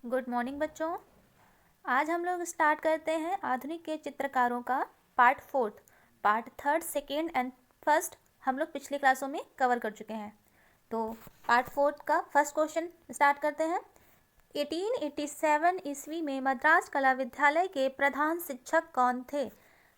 Good morning बच्चों। आज हम लोग स्टार्ट करते हैं आधुनिक के चित्रकारों का part fourth. Part third, second and first हम लोग पिछली क्लासों में कवर कर चुके हैं। तो पार्ट फोर्थ का फर्स्ट क्वेश्चन स्टार्ट करते हैं। 1887 ईस्वी में मद्रास कला विद्यालय के प्रधान शिक्षक कौन थे?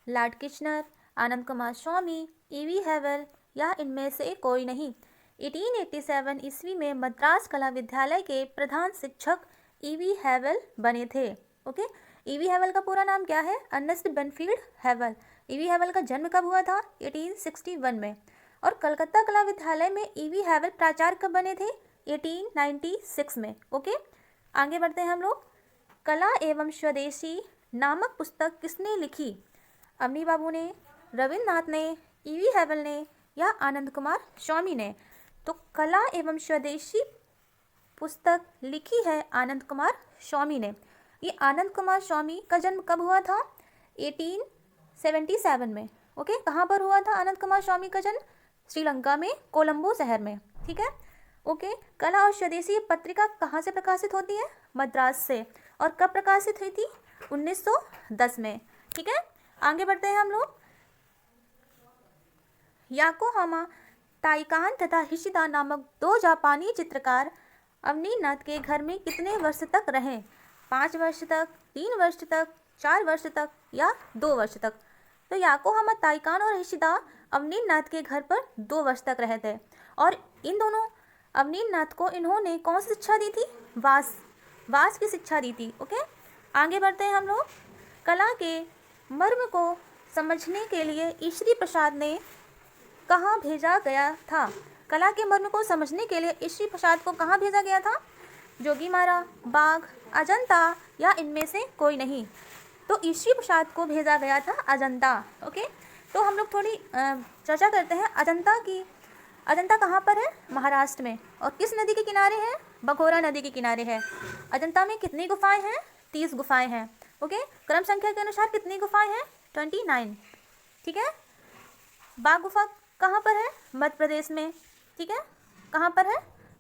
लॉर्ड किचनर, आनंद कुमार स्वामी, ईवी हैवल या इनमें से कोई नहीं। 1887 ईस्वी में मद्रास कला विद्यालय के प्रधान शिक्षक ईवी हैवल बने थे। ओके, ईवी हैवल का पूरा नाम क्या है? अर्नेस्ट बेनफील्ड हैवल। ईवी हैवल का जन्म कब हुआ था? 1861 में। और कलकत्ता कला विद्यालय में ईवी हैवल प्राचार्य कब बने थे? 1896 में। ओके, आगे बढ़ते हैं हम लोग। कला एवं स्वदेशी नामक पुस्तक किसने लिखी? अवनी बाबू ने, रविन्द्रनाथ ने, ईवी हैवल ने या आनंद कुमार स्वामी ने? तो कला एवं स्वदेशी पुस्तक लिखी है आनंद कुमार स्वामी ने। ये आनंद कुमार स्वामी का जन्म कब हुआ था? 1877 में। ओके, कहाँ पर हुआ था आनंद कुमार स्वामी का जन्म? श्रीलंका में, कोलंबो शहर में। ठीक है। ओके, कला और स्वदेशी पत्रिका कहाँ से प्रकाशित होती है? मद्रास से। और कब प्रकाशित हुई थी? 1910 में। ठीक है, आगे बढ़ते हैं हम लोग। याकोहामा ताइकान तथा हिशिदा नामक दो जापानी चित्रकार अवनीनाथ के घर में कितने वर्ष तक रहे? 5 वर्ष तक, 3 वर्ष तक, 4 वर्ष तक या 2 वर्ष तक? तो याकोहामा ताइकान और हिशिदा अवनीनाथ के घर पर 2 वर्ष तक रहे थे। और इन दोनों अवनीनाथ को इन्होंने कौन सी शिक्षा दी थी? वास की शिक्षा दी थी। ओके, आगे बढ़ते हैं हम लोग। कला के मर्म को समझने के लिए ईश्वरी प्रसाद ने कहाँ भेजा गया था? कला के मर्म को समझने के लिए ईश्वरी प्रसाद को कहाँ भेजा गया था? जोगीमारा, बाग, अजंता या इनमें से कोई नहीं? तो ईश्वरी प्रसाद को भेजा गया था अजंता। ओके, तो हम लोग थोड़ी चर्चा करते हैं अजंता की। अजंता कहाँ पर है? महाराष्ट्र में। और किस नदी के किनारे है? बघोरा नदी के किनारे है। अजंता में कितनी गुफाएं हैं? 30 गुफाएं हैं। ओके, क्रम संख्या के अनुसार कितनी गुफाएं हैं? 29। ठीक है। बाघ गुफा कहाँ पर है? मध्य प्रदेश में। ठीक है, कहाँ पर है?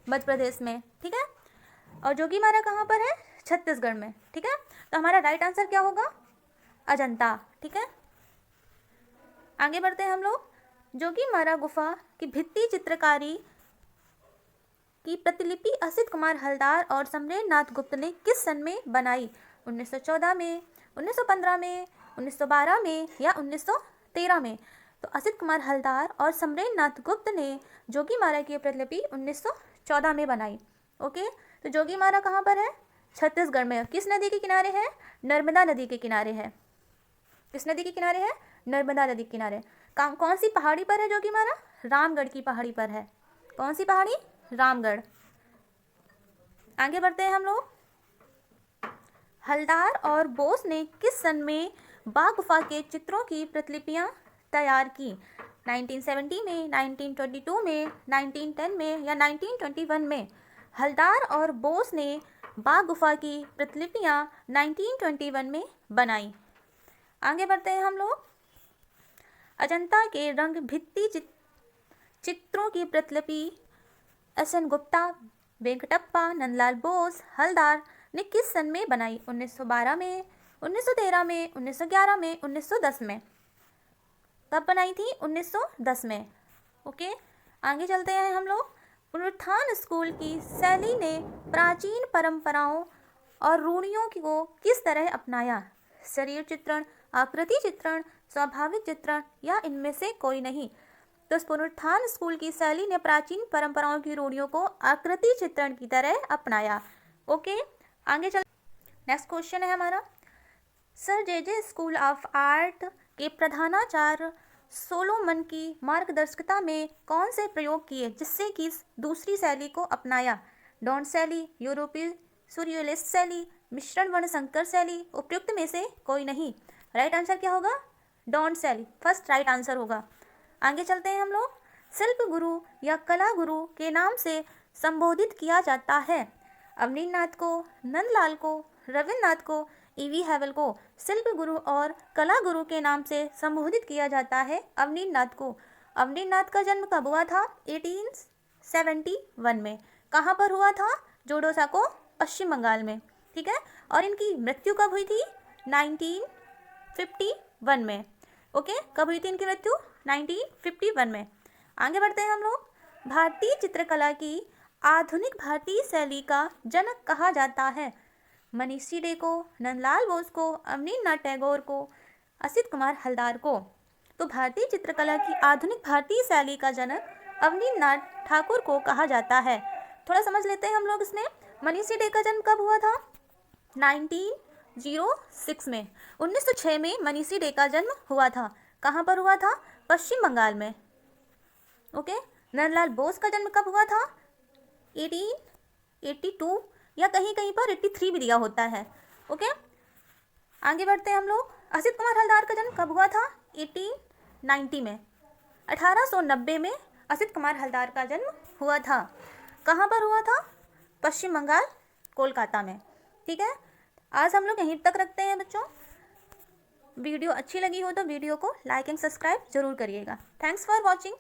मध्य प्रदेश में। ठीक है। और जोगीमारा कहाँ पर है? छत्तीसगढ़ में। ठीक है, तो हमारा राइट आंसर क्या होगा? अजंता। ठीक है, आगे बढ़ते हैं हम लोग। जोगीमारा गुफा की भित्ति चित्रकारी की प्रतिलिपि असित कुमार हलदार और सम्रेरनाथ गुप्त ने किस सन में बनाई? 1914 में, 1915 में, 1912 में या 1913 में? तो असित कुमार हलदार और सम्रेरनाथ गुप्त ने जोगीमारा की प्रतिलिपि 1914 में बनाई। ओके, तो जोगीमारा कहाँ पर है? छत्तीसगढ़ में। किस नदी के किनारे है? नर्मदा नदी के किनारे है। किस नदी के किनारे है? नर्मदा नदी के किनारे। कौन सी पहाड़ी पर है जोगीमारा? रामगढ़ की पहाड़ी पर है। कौन सी पहाड़ी? रामगढ़। आगे बढ़ते हैं हम लोग। हलदार और बोस ने किस सन में बाघ गुफा के चित्रों की प्रतिलिपियां तैयार की? 1970 में, 1922 में, 1910 में या 1921 में? हलदार और बोस ने बाघ गुफा की प्रतिलिपियां 1921 में बनाई। आगे बढ़ते हैं हम लोग। अजंता के रंग भित्ति चित्रों की प्रतिलिपि एस.एन. गुप्ता, वेंकटप्पा, नंदलाल बोस, हलदार ने किस सन में बनाई? 1912 में, 1913 में, 1911 में, 1910 में? कब बनाई थी? 1910 में। ओके, आगे चलते हैं हम लोग। पुनरुत्थान स्कूल की शैली ने प्राचीन परंपराओं और रूढ़ियों को किस तरह अपनाया? शरीर चित्रण, आकृति चित्रण, स्वाभाविक चित्रण या इनमें से कोई नहीं? तो पुनरुत्थान स्कूल की शैली ने प्राचीन परंपराओं की रूढ़ियों को आकृति चित्रण की तरह अपनाया। ओके, आगे चल। नेक्स्ट क्वेश्चन है हमारा। Sir J school of art के प्रधानाचार्य सोलोमन की मार्गदर्शिता में कौन से प्रयोग किए जिससे कि दूसरी शैली को अपनाया? डॉन शैली, यूरोपीय सूर्योलेस शैली, मिश्रण वर्ण संकर शैली, उपयुक्त में से कोई नहीं? राइट आंसर क्या होगा? डॉन शैली फर्स्ट राइट आंसर होगा। आगे चलते हैं हम लोग। शिल्प गुरु या कला गुरु के नाम से संबोधित किया जाता है? अवनीनाथ को, नंदलाल को, रविन्द्रनाथ को, ईवी हैवल को? शिल्प गुरु और कला गुरु के नाम से संबोधित किया जाता है अवनीनाथ को। अवनीनाथ का जन्म कब हुआ था? 1871 में। कहाँ पर हुआ था? जोडोसा को, पश्चिम बंगाल में। ठीक है। और इनकी मृत्यु कब हुई थी? 1951 में। ओके, कब हुई थी इनकी मृत्यु? 1951 में। आगे बढ़ते हैं हम लोग। भारतीय चित्रकला की आधुनिक भारतीय शैली का जनक कहा जाता है। मनीषी डे को, नंदलाल बोस को, अवनींद्रनाथ टैगोर को, असित कुमार हलदार को। तो भारतीय चित्रकला की आधुनिक भारतीय शैली का जनक अवनींद्रनाथ ठाकुर को कहा जाता है। थोड़ा समझ लेते हैं हम लोग इसमें। मनीषी डे का जन्म कब हुआ था? 1906 में। 1906 में मनीषी डे का जन्म हुआ था। कहाँ पर हुआ था? पश्चिम बंगाल में। ओके। नंदलाल बोस का जन्म कब हुआ था? 1882 या कहीं कहीं पर 83 भी दिया होता है। ओके, आगे बढ़ते हैं हम लोग। असित कुमार हलदार का जन्म कब हुआ था? 1890 में। 1890 में असित कुमार हलदार का जन्म हुआ था। कहाँ पर हुआ था? पश्चिम बंगाल, कोलकाता में। ठीक है, आज हम लोग यहीं तक रखते हैं बच्चों। वीडियो अच्छी लगी हो तो वीडियो को लाइक एंड सब्सक्राइब जरूर करिएगा। Thanks for watching.